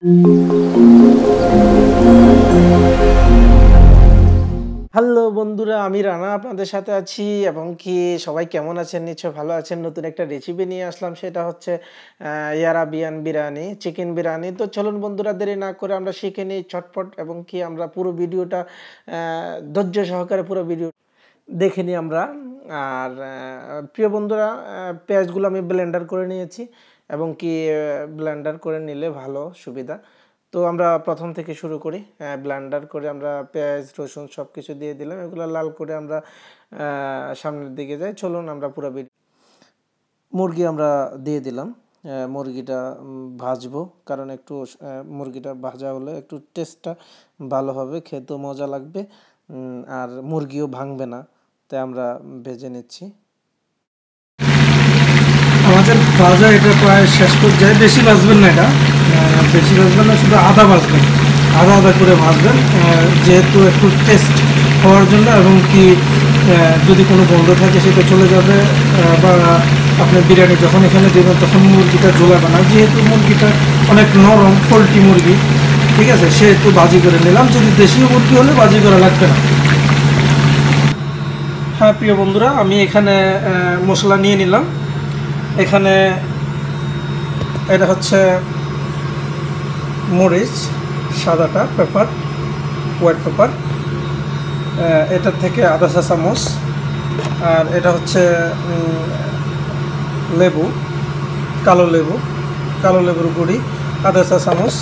Hello বন্ধুরা, আমি রানা আপনাদের সাথে আছি এবং কি সবাই কেমন আছেন? নিশ্চয়ই ভালো আছেন। নতুন একটা রেসিপি নিয়ে আসলাম, সেটা হচ্ছে আরাবিয়ান বিরিয়ানি, চিকেন বিরিয়ানি। তো চলুন বন্ধুরা, দেরি না করে আমরা শিখে নিই চটপট এবং কি আমরা পুরো ভিডিওটা ধৈর্য সহকারে পুরো ভিডিও দেখে নিই আমরা। আর প্রিয় বন্ধুরা, পেঁয়াজগুলো আমি ব্লেন্ডার করে নিয়েছি এবং কি ব্লেন্ডার করে নিলে ভালো সুবিধা। তো আমরা প্রথম থেকে শুরু করি। ব্লেন্ডার করে আমরা পেঁয়াজ রসুন সব কিছু দিয়ে দিলাম, এগুলো লাল করে আমরা সামনের দিকে যাই। চলুন আমরা পুরো মুরগি আমরা দিয়ে দিলাম। মুরগিটা ভাজবো, কারণ একটু মুরগিটা ভাজা হলে একটু টেস্টটা ভালো হবে, খেতেও মজা লাগবে, আর মুরগিও ভাঙবে না, তাই আমরা ভেজে নিচ্ছি। আমাদের ভাজা এটা প্রায় শেষ পর্যায়ে। বেশি ভাজবেন না, এটা বেশি ভাজবেন না, শুধু আদা ভাজবেন, আদা আদা করে ভাজবেন, যেহেতু একটু টেস্ট হওয়ার জন্য, এবং কি যদি কোনো গন্ধ থাকে সেটা চলে যাবে, বা আপনি বিরিয়ানি যখন এখানে দেবেন তখন মুরগিটা জ্বলাবে না, যেহেতু মুরগিটা অনেক নরম, পোলট্রি মুরগি, ঠিক আছে, সেহেতু ভাজি করে নিলাম। যদি দেশীয় মুরগি হলে ভাজি করা লাগবে না। হ্যাঁ প্রিয় বন্ধুরা, আমি এখানে মশলা নিয়ে নিলাম। এখানে এটা হচ্ছে মরিচ সাদাটা, পেপার, হোয়াইট পেপার, এটা থেকে আধা চা চামচ। আর এটা হচ্ছে লেবু, কালো লেবুর গুঁড়ি আধা চা চামচ।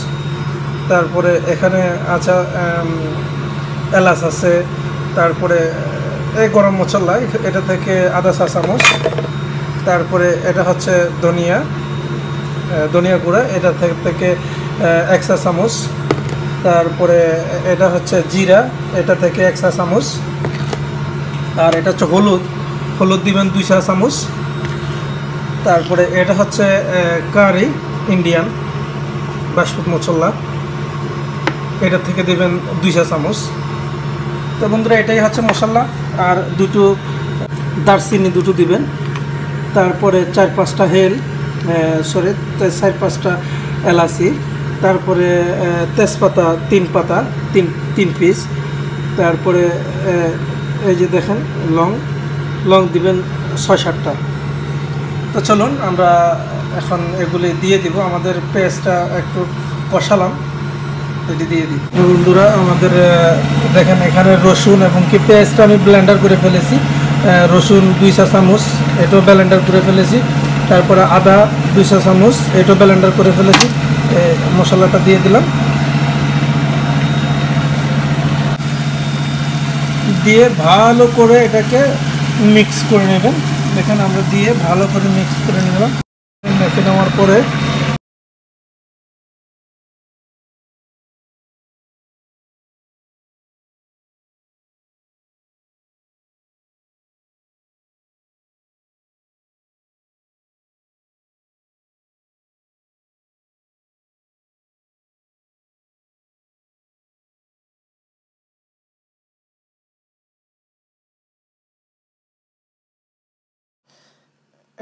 তারপরে এখানে আছে এলাচ আছে, তারপরে এই গরম মশলা, এটা থেকে আধা চা চামচ। তারপরে এটা হচ্ছে ধনিয়া গুঁড়া, এটা থেকে 1 চা চামচ। তারপরে এটা হচ্ছে জিরা, এটা থেকে 1 চা চামচ। আর এটা হচ্ছে হলুদ দিবেন 2 চা চামচ। তারপরে এটা হচ্ছে কারি, ইন্ডিয়ান বাসমতি মশলা, এটা থেকে দিবেন 2 চা চামচ। তো বন্ধুরা, এটাই হচ্ছে মশলা। আর দুটো দারচিনি দিবেন। তারপরে 4-5টা সরি 4-5টা এলাচি। তারপরে তেজপাতা 3 পিস। তারপরে এই যে দেখেন লং দিবেন 6-7টা। তো চলুন আমরা এখন এগুলি দিয়ে দিব। আমাদের পেঁয়াজটা একটু কষালাম, এটি দিয়ে দিই। বন্ধুরা, আমাদের দেখেন এখানে রসুন এবং কি পেঁয়াজটা আমি ব্লেন্ডার করে ফেলেছি। রসুন 2 চা চামচ, এটাও ব্লেন্ডার করে ফেলেছি। তারপরে আদা 2 চা চামচ, এটাও ব্লেন্ডার করে ফেলেছি। মশলাটা দিয়ে দিলাম, দিয়ে ভালো করে এটাকে মিক্স করে নেবেন। দেখেন আমরা দিয়ে ভালো করে মিক্স করে নিলাম। মেখে নেওয়ার পরে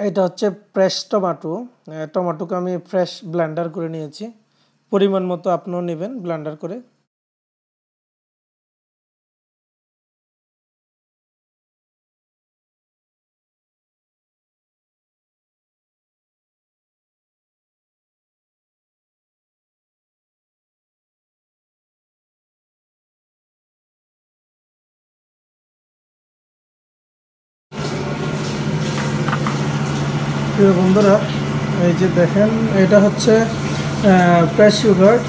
এটা হচ্ছে ফ্রেশ টমেটোকে আমি ফ্রেশ ব্লেন্ডার করে নিয়েছি। পরিমাণ মতো আপনিও নেবেন ব্লেন্ডার করে। প্রিয় বন্ধুরা, এই যে দেখেন, এটা হচ্ছে ফ্রেশ ইয়োগার্ট।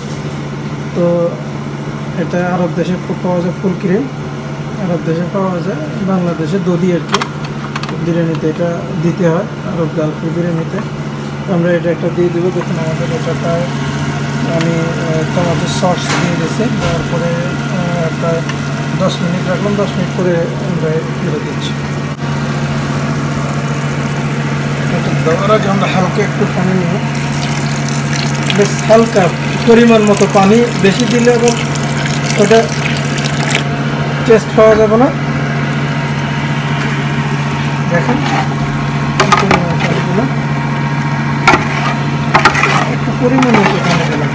তো এটা আরব দেশে খুব পাওয়া যায়, ফুল ক্রিম আরব দেশে পাওয়া যায়, বাংলাদেশে দধি আর কি। বিরিয়ানিতে এটা দিতে হয়, আরব গালফি বিরিয়ানিতে। আমরা এটা একটা দিয়ে দেবো। দেখুন আমাদের এটাটা আমি টমেটো সস দিয়ে দিয়েছি। তারপরে প্রায় 10 মিনিট রাখলাম, 10 মিনিট করে আমরা ফেলে দিচ্ছি। দেওয়ার আগে আমরা হালকা একটু পানি নেব, বেশ হালকা পরিমাণ মতো পানি। বেশি দিলে এবং ওটা টেস্ট পাওয়া যাবে না। দেখেন একটু পরিমাণ মতো পানি দিলাম।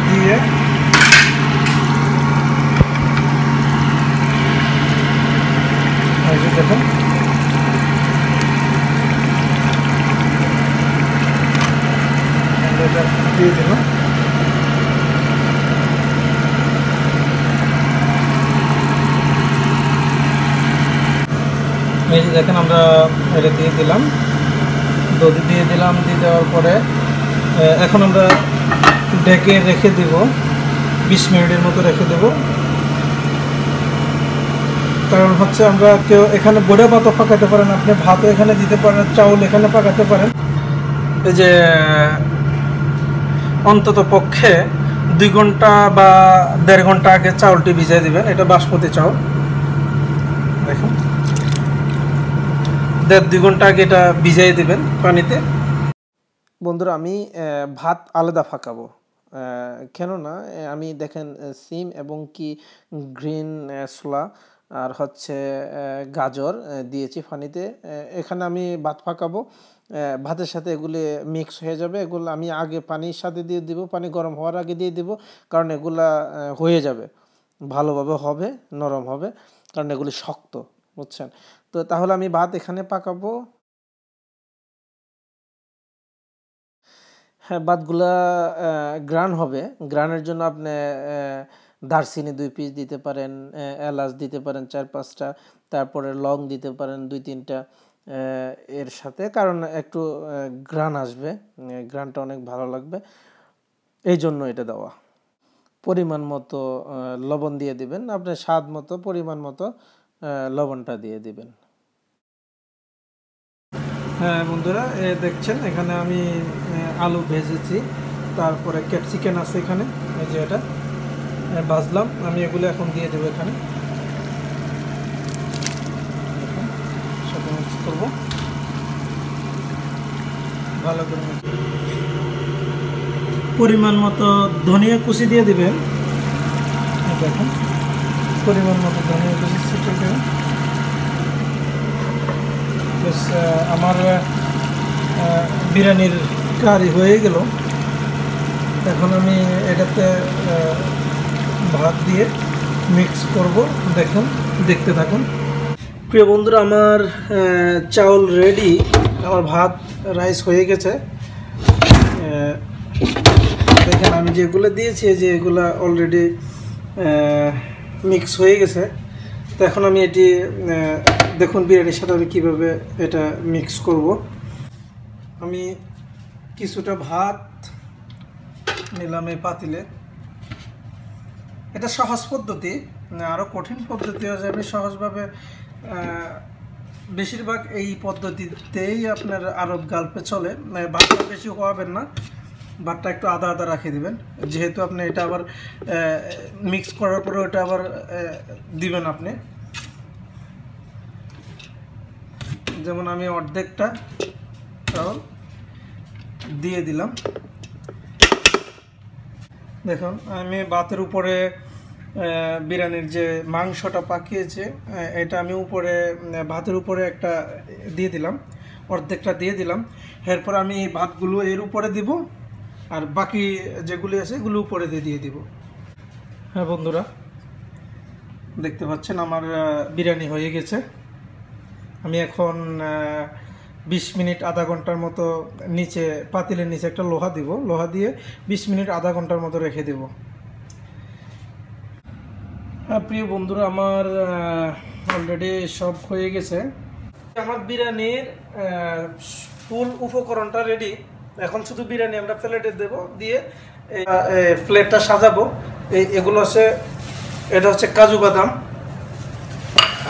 দিয়ে দেখুন দিয়ে দিলাম। এই যে দেখেন আমরা এটা দিয়ে দিলাম, দই দিয়ে দিলাম। দিয়ে দেওয়ার পরে এখন আমরা ঢেকে রেখে দেব, 20 মিনিটের মতো রেখে দেব। কারণ হচ্ছে আমরা কেউ এখানে বড়া ভাতও পাকাতে পারেন, আপনি ভাতও এখানে দিতে পারেন, চাউল এখানে পাকাতে পারেন। এই যে অন্তত পক্ষে 2 ঘন্টা বা 1.5 ঘন্টা আগে চাউলটি ভিজিয়ে দিবেন। এটা বাসমতি চাউল, দেখুন 1.5-2 ঘন্টা আগে এটা ভিজিয়ে দিবেন পানিতে। বন্ধুরা আমি ভাত আলাদা ফাঁকাবো, কেননা আমি দেখেন সিম এবং কি গ্রিন ছোলা আর হচ্ছে গাজর দিয়েছি পানিতে। এখানে আমি ভাত ফাঁকাবো, ভাতের সাথে এগুলি মিক্স হয়ে যাবে। এগুলো আমি আগে পানির সাথে দিয়ে দিব, পানি গরম হওয়ার আগে দিয়ে দিব, কারণ এগুলা হয়ে যাবে, ভালোভাবে হবে, নরম হবে, কারণ এগুলি শক্ত, বুঝছেন। তো তাহলে আমি ভাত এখানে পাকাবো। হ্যাঁ, ভাতগুলা গ্রান হবে। গ্রানের জন্য আপনি দারচিনি 2 পিস দিতে পারেন, এলাচ দিতে পারেন 4-5টা, তারপরে লং দিতে পারেন 2-3টা এর সাথে, কারণ একটু গ্রান আসবে, গ্রানটা অনেক ভালো লাগবে, এই জন্য এটা দেওয়া। পরিমাণ মতো লবণ দিয়ে দিবেন, আপনার স্বাদ মতো পরিমাণ মতো লবণটা দিয়ে দিবেন। হ্যাঁ বন্ধুরা, দেখছেন এখানে আমি আলু ভেজেছি, তারপরে ক্যাপসিকাম আছে এখানে, এই যে এটা ভাজলাম আমি, এগুলো এখন দিয়ে দেবো এখানে, সাথে মিক্স করবো ভালো করে। পরিমাণ মতো ধনিয়া কুচি দিয়ে দিবেন, দেখুন পরিমাণ মতো ধনিয়া কুচি ছিটিয়ে দেবেন। আমার বিরিয়ানির কারি হয়ে গেল। এখন আমি এটাতে ভাত দিয়ে মিক্স করব, দেখুন দেখতে থাকুন। প্রিয় বন্ধুরা, আমার চাউল রেডি, আমার ভাত রাইস হয়ে গেছে। দেখেন আমি যেগুলো দিয়েছি, যে এগুলো অলরেডি মিক্স হয়ে গেছে। তো এখন আমি এটি দেখুন বিরিয়ানির সাথে আমি কীভাবে এটা মিক্স করব। আমি কিছুটা ভাত নিলাম এই পাতিলে। এটা সহজ পদ্ধতি, আরও কঠিন পদ্ধতি আছে। আমি সহজভাবে বেশিরভাগ এই পদ্ধতিতেই আপনার আরব গাল্পে চলে। ভাতটা বেশি হওয়াবেন না, ভাতটা একটু আদা আদা রাখিয়ে দিবেন, যেহেতু আপনি এটা আবার মিক্স করার পরে ওটা আবার দিবেন আপনি। যেমন আমি অর্ধেকটা চাউল দিয়ে দিলাম। দেখুন আমি ভাতের উপরে বিরিয়ানির যে মাংসটা পাকিয়েছে, এটা আমি উপরে ভাতের উপরে একটা দিয়ে দিলাম, অর্ধেকটা দিয়ে দিলাম। এরপর আমি ভাতগুলো এর উপরে দিব, আর বাকি যেগুলি আছে এগুলো উপরে দিয়ে দিব। হ্যাঁ বন্ধুরা, দেখতে পাচ্ছেন আমার বিরিয়ানি হয়ে গেছে। আমি এখন 20 মিনিট আধা ঘন্টার মতো নিচে পাতিলের নিচে একটা লোহা দিব, লোহা দিয়ে 20 মিনিট আধা ঘন্টার মতো রেখে দেব। হ্যাঁ প্রিয় বন্ধুরা, আমার অলরেডি সব হয়ে গেছে। আমার বিরিয়ানির ফুল উপকরণটা রেডি। এখন শুধু বিরিয়ানি আমরা প্লেটে দেব, দিয়ে প্লেটটা সাজাবো। এগুলো হচ্ছে, এটা হচ্ছে কাজু বাদাম,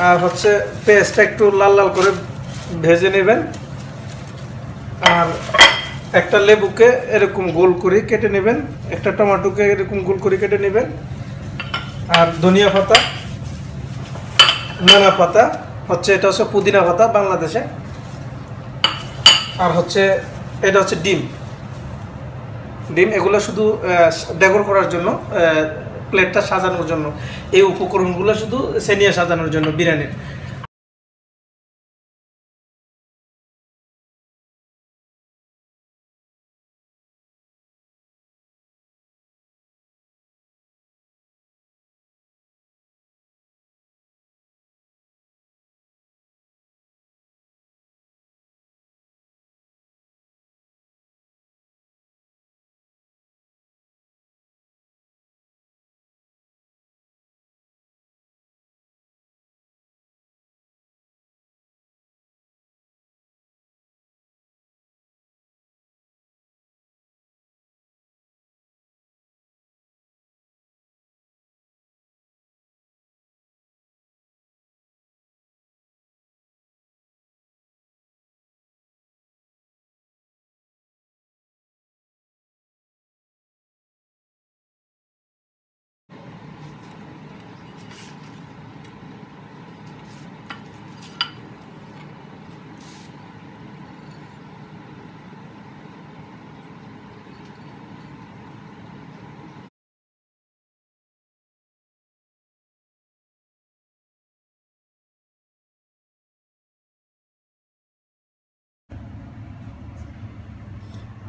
আর হচ্ছে পেস্টটা একটু লাল লাল করে ভেজে নেবেন, আর একটা লেবুকে এরকম গোল করে কেটে নেবেন, একটা টমেটোকে এরকম গোল করে কেটে নেবেন, আর ধনিয়া পাতা, নানা পাতা হচ্ছে, এটা হচ্ছে পুদিনা পাতা বাংলাদেশে, আর হচ্ছে এটা হচ্ছে ডিম। এগুলো শুধু ডেকোর করার জন্য, প্লেটটা সাজানোর জন্য, এই উপকরণগুলো শুধু সেনিয়া সাজানোর জন্য বিরিয়ানির।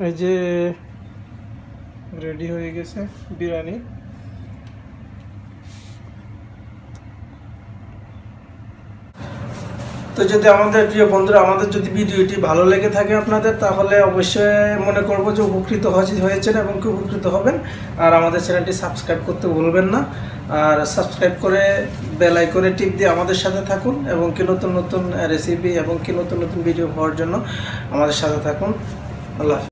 এই যে রেডি হয়ে গেছে বিরিয়ানি। তো যদি আমাদের প্রিয় বন্ধুরা, আমাদের যদি ভিডিওটি ভালো লেগে থাকে আপনাদের, তাহলে অবশ্যই মনে করব যে উপকৃত হয়েছেন এবং কি উপকৃত হবেন। আর আমাদের চ্যানেলটি সাবস্ক্রাইব করতে ভুলবেন না। আর সাবস্ক্রাইব করে বেল আইকনে টিপ দিয়ে আমাদের সাথে থাকুন এবং কি নতুন নতুন রেসিপি এবং কি নতুন নতুন ভিডিও পাওয়ার জন্য আমাদের সাথে থাকুন। আল্লাহ হাফেজ।